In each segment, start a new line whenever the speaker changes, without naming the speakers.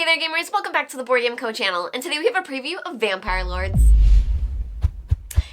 Hey there gamers, welcome back to the Board Game Co channel, and today we have a preview of Vampire Lords.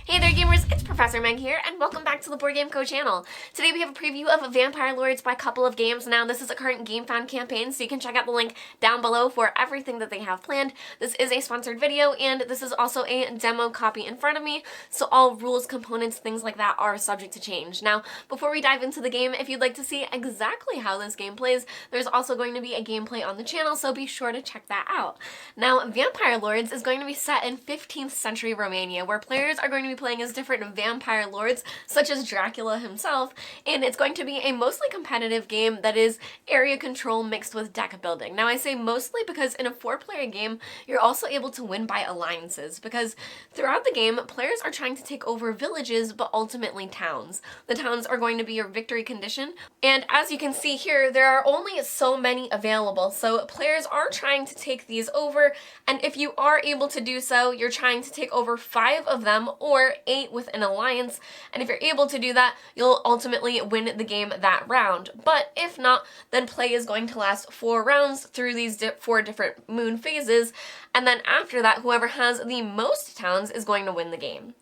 Hey there gamers, it's Professor Meg here, and welcome back to the Board Game Co channel. Today we have a preview of Vampire Lords by Couple of Games. Now this is a current GameFound campaign, so you can check out the link down below for everything that they have planned. This is a sponsored video, and this is also a demo copy in front of me, so all rules, components, things like that are subject to change. Now, before we dive into the game, if you'd like to see exactly how this game plays, there's also going to be a gameplay on the channel, so be sure to check that out. Now, Vampire Lords is going to be set in 15th century Romania, where players are going to be playing as different vampire lords, such as Dracula himself, and it's going to be a mostly competitive game that is area control mixed with deck building. Now, I say mostly because in a 4-player game, you're also able to win by alliances, because throughout the game, players are trying to take over villages, but ultimately towns. The towns are going to be your victory condition, and as you can see here, there are only so many available, so players are trying to take these over, and if you are able to do so, you're trying to take over 5 of them, or 8 with an alliance, and if you're able to do that, you'll ultimately win the game that round. But if not, then play is going to last 4 rounds through these 4 different moon phases, and then after that, whoever has the most towns is going to win the game.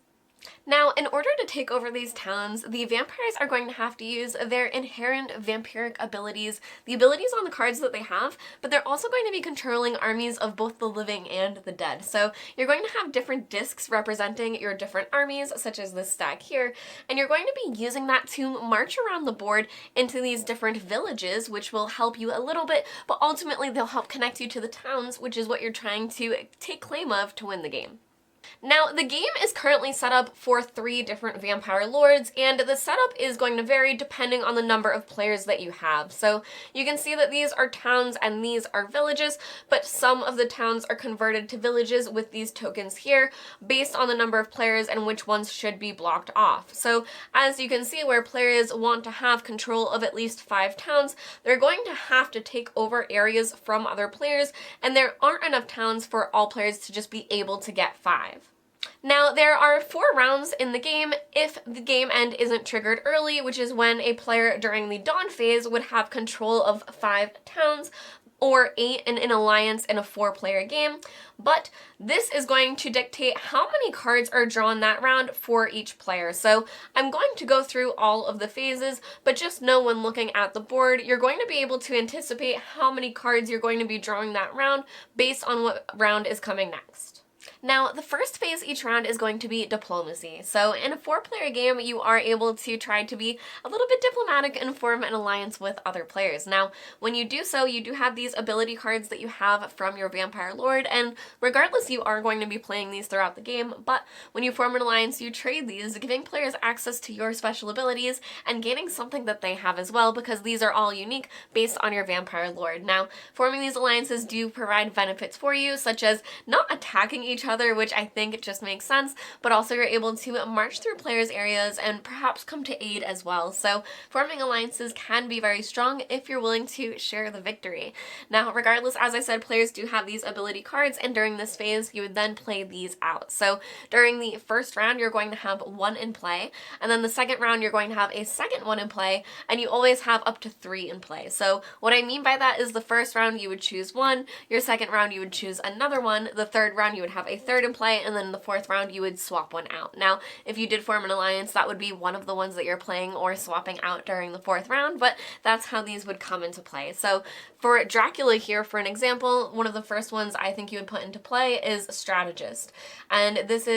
Now, in order to take over these towns, the vampires are going to have to use their inherent vampiric abilities, the abilities on the cards that they have, but they're also going to be controlling armies of both the living and the dead. So you're going to have different discs representing your different armies, such as this stack here, and you're going to be using that to march around the board into these different villages, which will help you a little bit, but ultimately they'll help connect you to the towns, which is what you're trying to take claim of to win the game. Now, the game is currently set up for 3 different Vampire Lords, and the setup is going to vary depending on the number of players that you have. So you can see that these are towns and these are villages, but some of the towns are converted to villages with these tokens here based on the number of players and which ones should be blocked off. So as you can see, where players want to have control of at least 5 towns, they're going to have to take over areas from other players, and there aren't enough towns for all players to just be able to get 5. Now, there are 4 rounds in the game if the game end isn't triggered early, which is when a player during the dawn phase would have control of 5 towns, or 8 in an alliance in a 4-player game, but this is going to dictate how many cards are drawn that round for each player. So I'm going to go through all of the phases, but just know when looking at the board, you're going to be able to anticipate how many cards you're going to be drawing that round based on what round is coming next. Now, the first phase each round is going to be diplomacy. So in a 4-player game, you are able to try to be a little bit diplomatic and form an alliance with other players. Now, when you do so, you do have these ability cards that you have from your Vampire Lord, and regardless, you are going to be playing these throughout the game, but when you form an alliance, you trade these, giving players access to your special abilities and gaining something that they have as well, because these are all unique based on your Vampire Lord. Now, forming these alliances do provide benefits for you, such as not attacking each other, which I think just makes sense, but also you're able to march through players' areas and perhaps come to aid as well. So forming alliances can be very strong if you're willing to share the victory. Now, regardless, as I said, players do have these ability cards, and during this phase, you would then play these out. So during the first round, you're going to have 1 in play, and then the second round, you're going to have a second 1 in play, and you always have up to 3 in play. So what I mean by that is the first round, you would choose 1, your second round, you would choose another 1, the third round, you would have a third in play, and then the 4th round you would swap 1 out. Now, if you did form an alliance, that would be one of the ones that you're playing or swapping out during the 4th round, but that's how these would come into play. So for Dracula here, for an example, one of the first ones I think you would put into play is Strategist, and this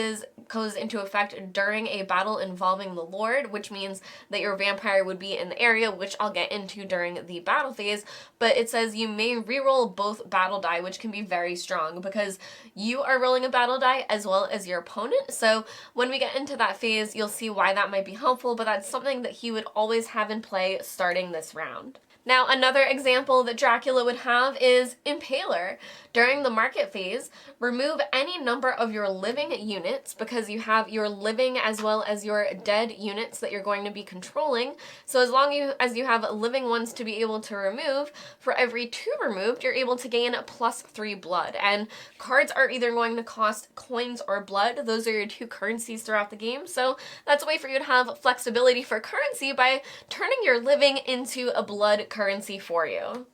goes into effect during a battle involving the Lord, which means that your vampire would be in the area, which I'll get into during the battle phase, but it says you may reroll both battle die, which can be very strong because you are rolling a battle die as well as your opponent. So when we get into that phase, you'll see why that might be helpful, but that's something that he would always have in play starting this round. Now, another example that Dracula would have is Impaler. During the market phase, remove any number of your living units, because you have your living as well as your dead units that you're going to be controlling. So as long as you have living ones to be able to remove, for every 2 removed, you're able to gain +3 blood. And cards are either going to cost coins or blood. Those are your 2 currencies throughout the game. So that's a way for you to have flexibility for currency by turning your living into a blood currency for you.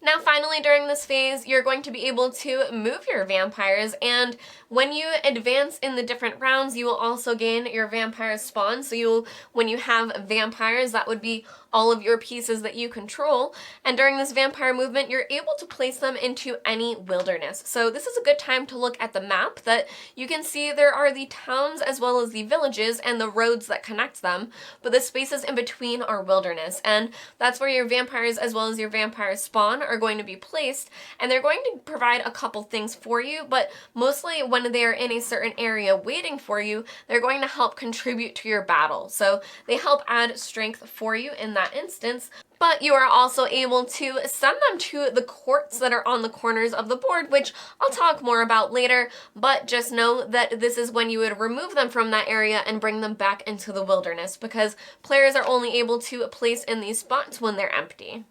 Now finally, during this phase, you're going to be able to move your vampires, and when you advance in the different rounds, you will also gain your vampire spawn. So when you have vampires, that would be all of your pieces that you control, and during this vampire movement, you're able to place them into any wilderness. So this is a good time to look at the map. That you can see there are the towns as well as the villages and the roads that connect them, but the spaces in between are wilderness, and that's where your vampires as well as your vampire spawn are going to be placed, and they're going to provide a couple things for you, but mostly when they're in a certain area waiting for you, they're going to help contribute to your battle. So they help add strength for you in that instance, but you are also able to send them to the courts that are on the corners of the board, which I'll talk more about later, but just know that this is when you would remove them from that area and bring them back into the wilderness, because players are only able to place in these spots when they're empty.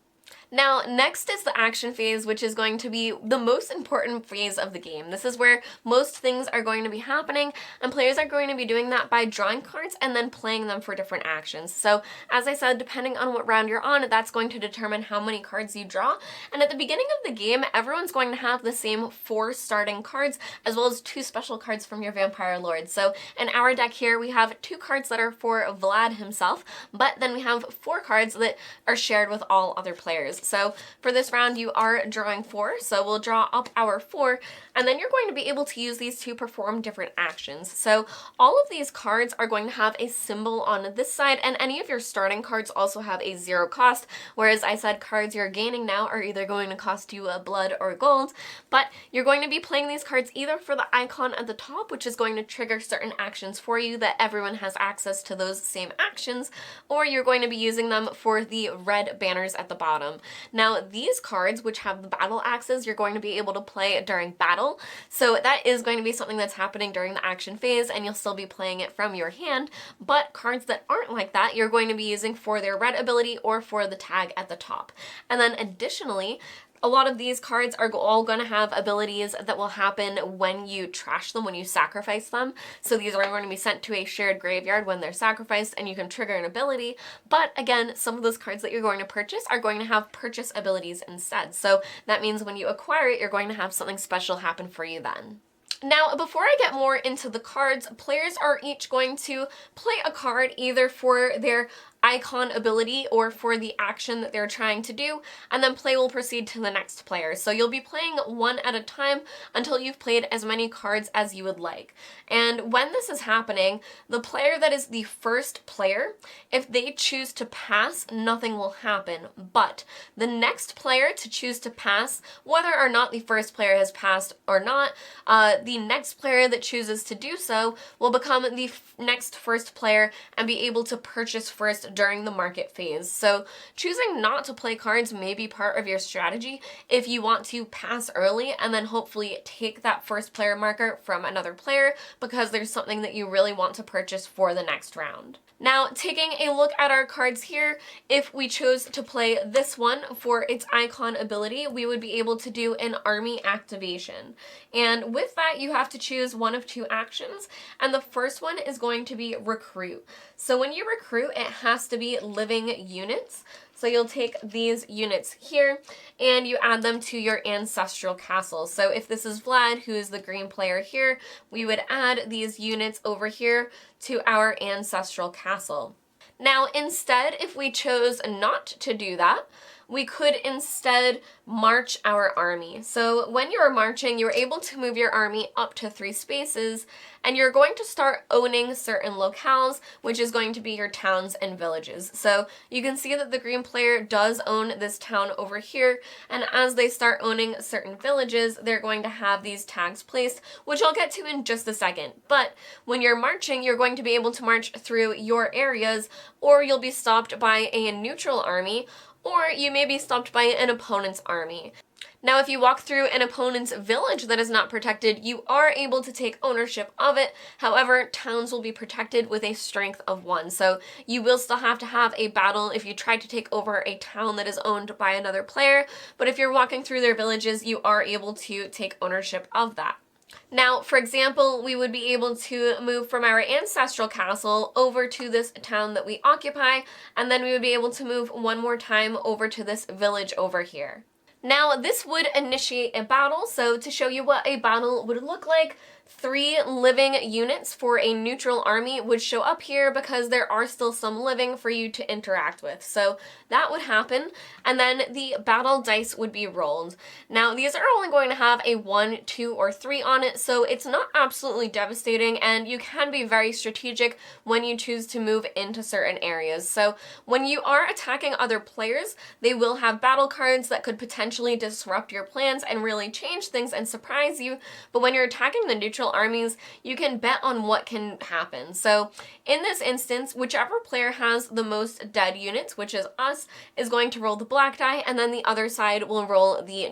Now, next is the action phase, which is going to be the most important phase of the game. This is where most things are going to be happening, and players are going to be doing that by drawing cards and then playing them for different actions. So, as I said, depending on what round you're on, that's going to determine how many cards you draw. And at the beginning of the game, everyone's going to have the same 4 starting cards, as well as 2 special cards from your Vampire Lord. So, in our deck here, we have 2 cards that are for Vlad himself, but then we have 4 cards that are shared with all other players. So for this round, you are drawing 4, so we'll draw up our 4, and then you're going to be able to use these to perform different actions. So all of these cards are going to have a symbol on this side, and any of your starting cards also have a 0 cost, whereas I said cards you're gaining now are either going to cost you a blood or gold, but you're going to be playing these cards either for the icon at the top, which is going to trigger certain actions for you that everyone has access to those same actions, or you're going to be using them for the red banners at the bottom. Now, these cards, which have the battle axes, you're going to be able to play during battle, so that is going to be something that's happening during the action phase, and you'll still be playing it from your hand, but cards that aren't like that, you're going to be using for their red ability or for the tag at the top. And then additionally, a lot of these cards are all going to have abilities that will happen when you trash them, when you sacrifice them. So these are going to be sent to a shared graveyard when they're sacrificed, and you can trigger an ability. But again, some of those cards that you're going to purchase are going to have purchase abilities instead. So that means when you acquire it, you're going to have something special happen for you then. Now, before I get more into the cards, players are each going to play a card either for their icon ability or for the action that they're trying to do, and then play will proceed to the next player. So you'll be playing one at a time until you've played as many cards as you would like. And when this is happening, the player that is the first player, if they choose to pass, nothing will happen. But the next player to choose to pass, whether or not the first player has passed or not, the next player that chooses to do so will become the next first player and be able to purchase first during the market phase. So choosing not to play cards may be part of your strategy if you want to pass early and then hopefully take that first player marker from another player because there's something that you really want to purchase for the next round. Now, taking a look at our cards here, if we chose to play this one for its icon ability, we would be able to do an army activation. And with that, you have to choose one of 2 actions, and the first one is going to be recruit. So when you recruit, it has to be living units. So you'll take these units here and you add them to your ancestral castle. So if this is Vlad, who is the green player here, we would add these units over here to our ancestral castle. Now, instead, if we chose not to do that, we could instead march our army. So when you're marching, you're able to move your army up to 3 spaces, and you're going to start owning certain locales, which is going to be your towns and villages. So you can see that the green player does own this town over here, and as they start owning certain villages, they're going to have these tags placed, which I'll get to in just a second. But when you're marching, you're going to be able to march through your areas, or you'll be stopped by a neutral army, or you may be stopped by an opponent's army. Now, if you walk through an opponent's village that is not protected, you are able to take ownership of it. However, towns will be protected with a strength of 1. So you will still have to have a battle if you try to take over a town that is owned by another player. But if you're walking through their villages, you are able to take ownership of that. Now, for example, we would be able to move from our ancestral castle over to this town that we occupy, and then we would be able to move one more time over to this village over here. Now, this would initiate a battle, so to show you what a battle would look like, 3 living units for a neutral army would show up here because there are still some living for you to interact with. So that would happen, and then the battle dice would be rolled. Now, these are only going to have a 1, 2, or 3 on it, so it's not absolutely devastating, and you can be very strategic when you choose to move into certain areas. So when you are attacking other players, they will have battle cards that could potentially disrupt your plans and really change things and surprise you, but when you're attacking the neutral armies, you can bet on what can happen. So in this instance, whichever player has the most dead units, which is us, is going to roll the black die, and then the other side will roll the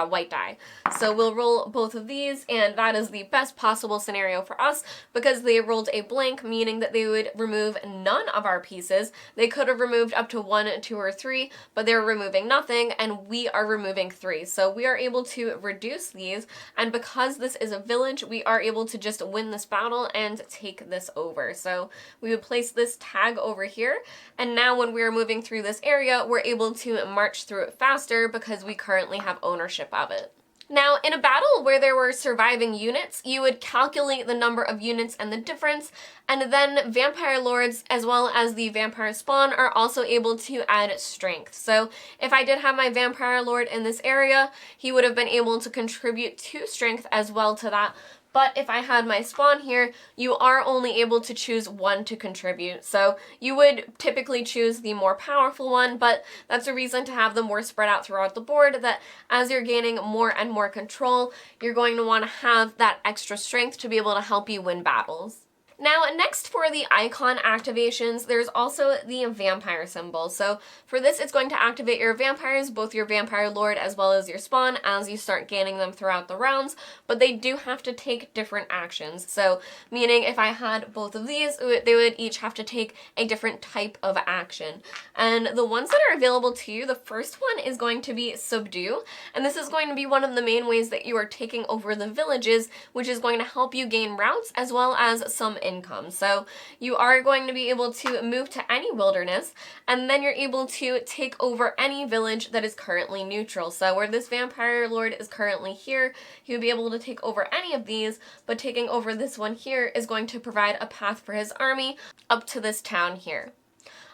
white die. So we'll roll both of these, and that is the best possible scenario for us because they rolled a blank, meaning that they would remove none of our pieces. They could have removed up to 1, 2, or 3, but they're removing nothing, and we are removing 3. So we are able to reduce these, and because this is a village, we are able to just win this battle and take this over. So we would place this tag over here, and now when we're moving through this area, we're able to march through it faster because we currently have ownership of it. Now, in a battle where there were surviving units, you would calculate the number of units and the difference, and then vampire lords as well as the vampire spawn are also able to add strength. So if I did have my vampire lord in this area, he would have been able to contribute 2 strength as well to that. But if I had my spawn here, you are only able to choose 1 to contribute. So you would typically choose the more powerful one, but that's a reason to have them more spread out throughout the board, that as you're gaining more and more control, you're going to want to have that extra strength to be able to help you win battles. Now, next for the icon activations, there's also the vampire symbol. So for this, it's going to activate your vampires, both your vampire lord as well as your spawn, as you start gaining them throughout the rounds, but they do have to take different actions. So meaning if I had both of these, they would each have to take a different type of action. And the ones that are available to you, the first one is going to be subdue, and this is going to be one of the main ways that you are taking over the villages, which is going to help you gain routes as well as some income. So you are going to be able to move to any wilderness, and then you're able to take over any village that is currently neutral. So where this vampire lord is currently here, he would be able to take over any of these, but taking over this one here is going to provide a path for his army up to this town here.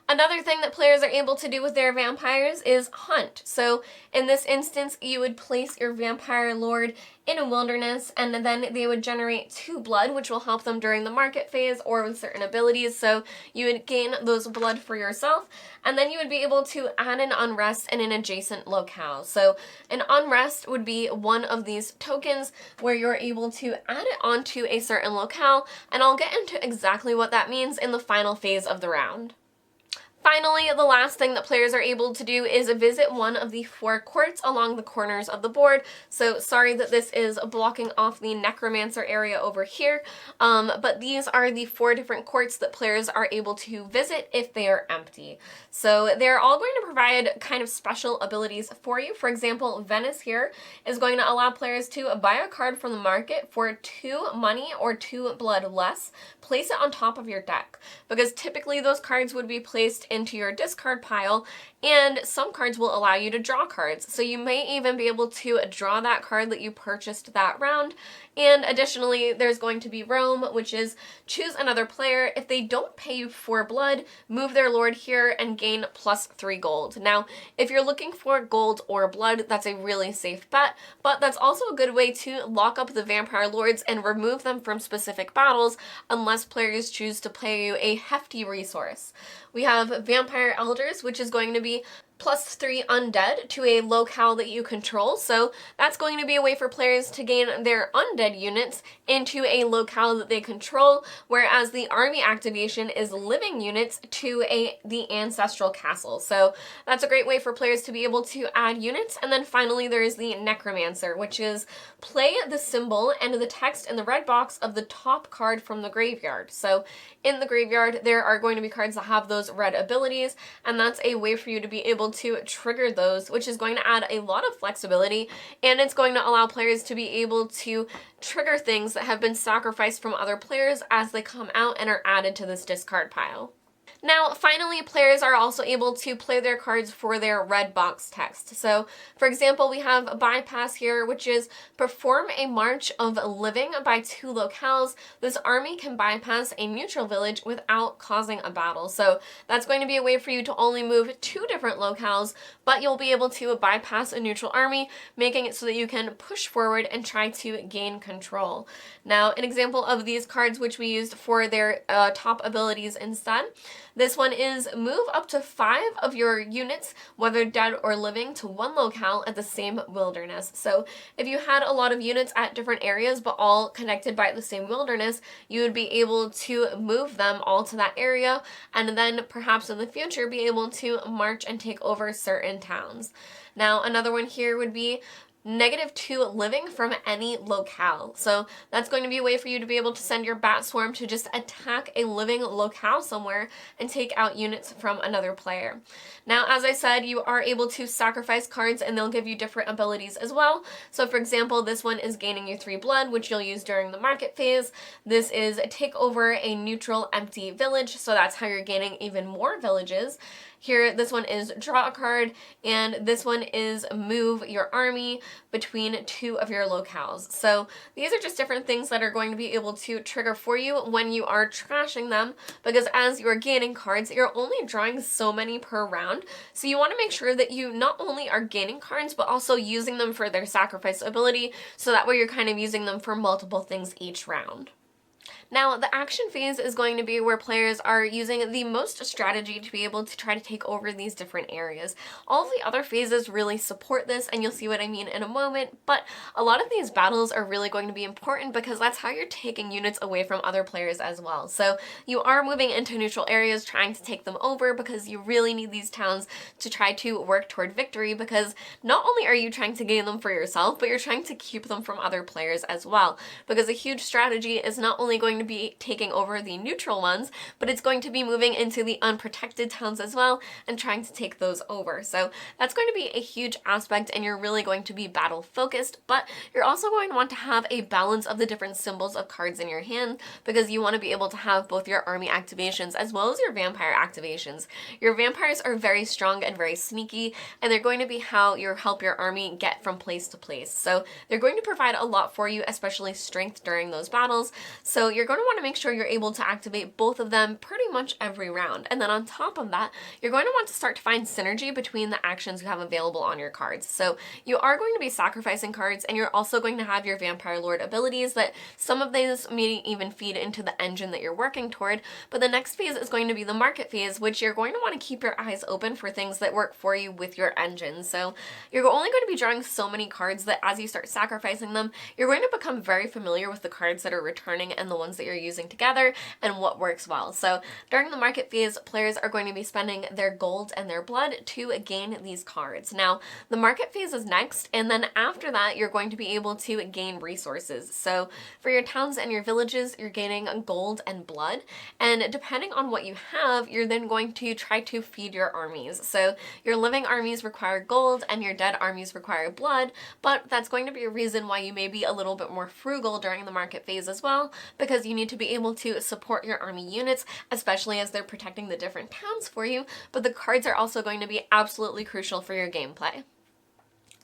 Another thing that players are able to do with their vampires is hunt. So in this instance, you would place your vampire lord in a wilderness, and then they would generate 2 blood, which will help them during the market phase or with certain abilities. So you would gain those blood for yourself, and then you would be able to add an unrest in an adjacent locale. So an unrest would be one of these tokens where you're able to add it onto a certain locale, and I'll get into exactly what that means in the final phase of the round. Finally, the last thing that players are able to do is visit one of the 4 courts along the corners of the board. So sorry that this is blocking off the necromancer area over here, but these are the 4 different courts that players are able to visit if they are empty. So they're all going to provide kind of special abilities for you. For example, Venice here is going to allow players to buy a card from the market for 2 money or 2 blood less, place it on top of your deck, because typically those cards would be placed into your discard pile, and some cards will allow you to draw cards. So you may even be able to draw that card that you purchased that round. And additionally, there's going to be roam, which is choose another player. If they don't pay you 4 blood, move their lord here and gain +3 gold. Now, if you're looking for gold or blood, that's a really safe bet, but that's also a good way to lock up the vampire lords and remove them from specific battles unless players choose to pay you a hefty resource. We have vampire elders, which is going to be +3 undead to a locale that you control. So that's going to be a way for players to gain their undead units into a locale that they control, whereas the army activation is living units to the ancestral castle. So that's a great way for players to be able to add units. And then finally, there is the necromancer, which is play the symbol and the text in the red box of the top card from the graveyard. So in the graveyard, there are going to be cards that have those red abilities, and that's a way for you to be able to trigger those, which is going to add a lot of flexibility, and it's going to allow players to be able to trigger things that have been sacrificed from other players as they come out and are added to this discard pile. Now, finally, players are also able to play their cards for their red box text. So, for example, we have bypass here, which is perform a march of living by 2 locales. This army can bypass a neutral village without causing a battle. So that's going to be a way for you to only move 2 different locales, but you'll be able to bypass a neutral army, making it so that you can push forward and try to gain control. Now, an example of these cards which we used for their top abilities instead, this one is move up to 5 of your units, whether dead or living, to 1 locale at the same wilderness. So if you had a lot of units at different areas but all connected by the same wilderness, you would be able to move them all to that area and then perhaps in the future be able to march and take over certain towns. Now, another one here would be -2 living from any locale. So that's going to be a way for you to be able to send your bat swarm to just attack a living locale somewhere and take out units from another player. Now, as I said, you are able to sacrifice cards and they'll give you different abilities as well. So for example, this one is gaining you 3 blood, which you'll use during the market phase. This is take over a neutral empty village, so that's how you're gaining even more villages. Here, this one is draw a card, and this one is move your army between 2 of your locales. So these are just different things that are going to be able to trigger for you when you are trashing them, because as you're gaining cards, you're only drawing so many per round. So you want to make sure that you not only are gaining cards, but also using them for their sacrifice ability, so that way you're kind of using them for multiple things each round. Now, the action phase is going to be where players are using the most strategy to be able to try to take over these different areas. All of the other phases really support this, and you'll see what I mean in a moment, but a lot of these battles are really going to be important because that's how you're taking units away from other players as well. So you are moving into neutral areas trying to take them over because you really need these towns to try to work toward victory, because not only are you trying to gain them for yourself, but you're trying to keep them from other players as well, because a huge strategy is not only going to be taking over the neutral ones, but it's going to be moving into the unprotected towns as well and trying to take those over. So that's going to be a huge aspect, and you're really going to be battle focused, but you're also going to want to have a balance of the different symbols of cards in your hand, because you want to be able to have both your army activations as well as your vampire activations. Your vampires are very strong and very sneaky, and they're going to be how you help your army get from place to place. So they're going to provide a lot for you, especially strength during those battles. So you're going to want to make sure you're able to activate both of them pretty much every round. And then on top of that, you're going to want to start to find synergy between the actions you have available on your cards. So you are going to be sacrificing cards, and you're also going to have your Vampire Lord abilities that some of these may even feed into the engine that you're working toward. But the next phase is going to be the market phase, which you're going to want to keep your eyes open for things that work for you with your engine. So you're only going to be drawing so many cards that as you start sacrificing them, you're going to become very familiar with the cards that are returning and the ones that you're using together and what works well. So during the market phase, players are going to be spending their gold and their blood to gain these cards. Now, the market phase is next, and then after that, you're going to be able to gain resources. So for your towns and your villages, you're gaining gold and blood, and depending on what you have, you're then going to try to feed your armies. So your living armies require gold and your dead armies require blood, but that's going to be a reason why you may be a little bit more frugal during the market phase as well, because you need to be able to support your army units, especially as they're protecting the different towns for you, but the cards are also going to be absolutely crucial for your gameplay.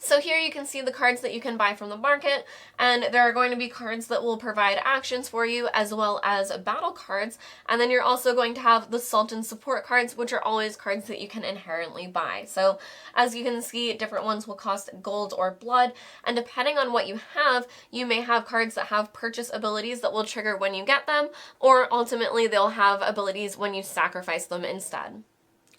So here you can see the cards that you can buy from the market, and there are going to be cards that will provide actions for you as well as battle cards, and then you're also going to have the Sultan support cards, which are always cards that you can inherently buy. So as you can see, different ones will cost gold or blood, and depending on what you have, you may have cards that have purchase abilities that will trigger when you get them, or ultimately they'll have abilities when you sacrifice them instead.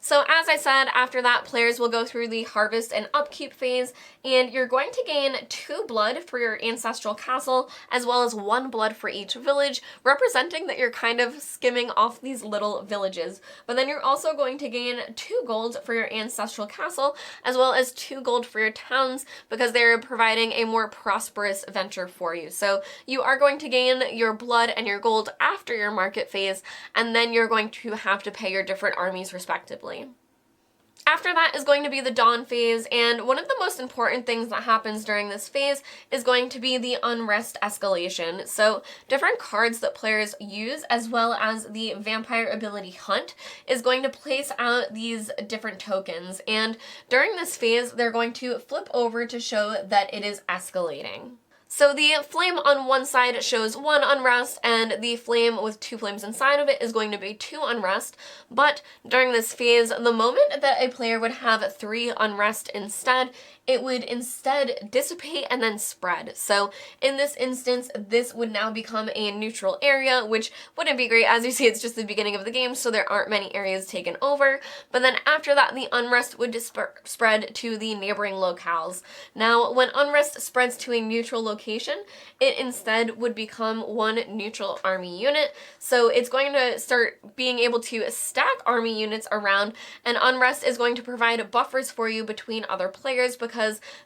So as I said, after that, players will go through the harvest and upkeep phase, and you're going to gain 2 blood for your ancestral castle, as well as 1 blood for each village, representing that you're kind of skimming off these little villages. But then you're also going to gain 2 gold for your ancestral castle, as well as 2 gold for your towns, because they're providing a more prosperous venture for you. So you are going to gain your blood and your gold after your market phase, and then you're going to have to pay your different armies respectively. After that is going to be the dawn phase, and one of the most important things that happens during this phase is going to be the unrest escalation. So different cards that players use, as well as the vampire ability hunt, is going to place out these different tokens, and during this phase they're going to flip over to show that it is escalating. So the flame on one side shows 1 unrest, and the flame with 2 flames inside of it is going to be 2 unrest, but during this phase, the moment that a player would have 3 unrest instead, it would instead dissipate and then spread. So in this instance, this would now become a neutral area, which wouldn't be great. As you see, it's just the beginning of the game, so there aren't many areas taken over. But then after that, the unrest would spread to the neighboring locales. Now, when unrest spreads to a neutral location, it instead would become 1 neutral army unit. So it's going to start being able to stack army units around, and unrest is going to provide buffers for you between other players, because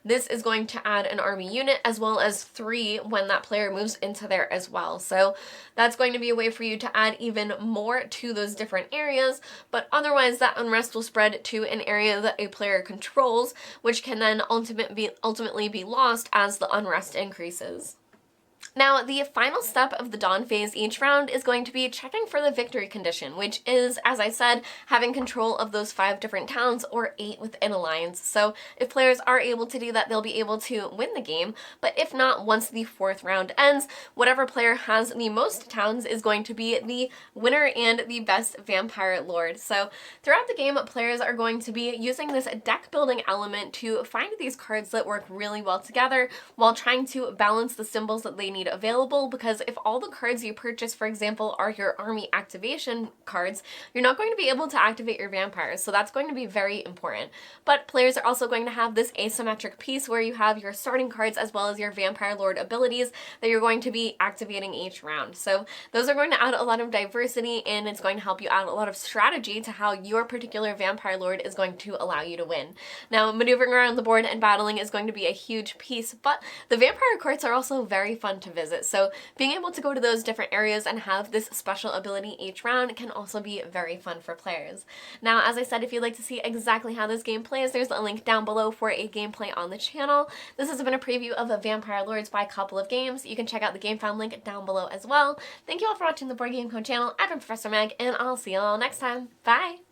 this is going to add an army unit as well as 3 when that player moves into there as well. So that's going to be a way for you to add even more to those different areas, but otherwise that unrest will spread to an area that a player controls, which can then ultimately be lost as the unrest increases. Now, the final step of the dawn phase each round is going to be checking for the victory condition, which is, as I said, having control of those 5 different towns or 8 within alliance. So if players are able to do that, they'll be able to win the game, but if not, once the 4th round ends, whatever player has the most towns is going to be the winner and the best vampire lord. So throughout the game, players are going to be using this deck building element to find these cards that work really well together while trying to balance the symbols that they need available, because if all the cards you purchase, for example, are your army activation cards, you're not going to be able to activate your vampires, so that's going to be very important. But players are also going to have this asymmetric piece where you have your starting cards as well as your vampire lord abilities that you're going to be activating each round. So those are going to add a lot of diversity, and it's going to help you add a lot of strategy to how your particular vampire lord is going to allow you to win. Now, maneuvering around the board and battling is going to be a huge piece, but the vampire courts are also very fun to visit. So being able to go to those different areas and have this special ability each round can also be very fun for players. Now, as I said, if you'd like to see exactly how this game plays, there's a link down below for a gameplay on the channel. This has been a preview of Vampire Lords by Couple of Games. You can check out the game found link down below as well. Thank you all for watching the Board Game Code channel. I've been Professor Meg, and I'll see you all next time. Bye!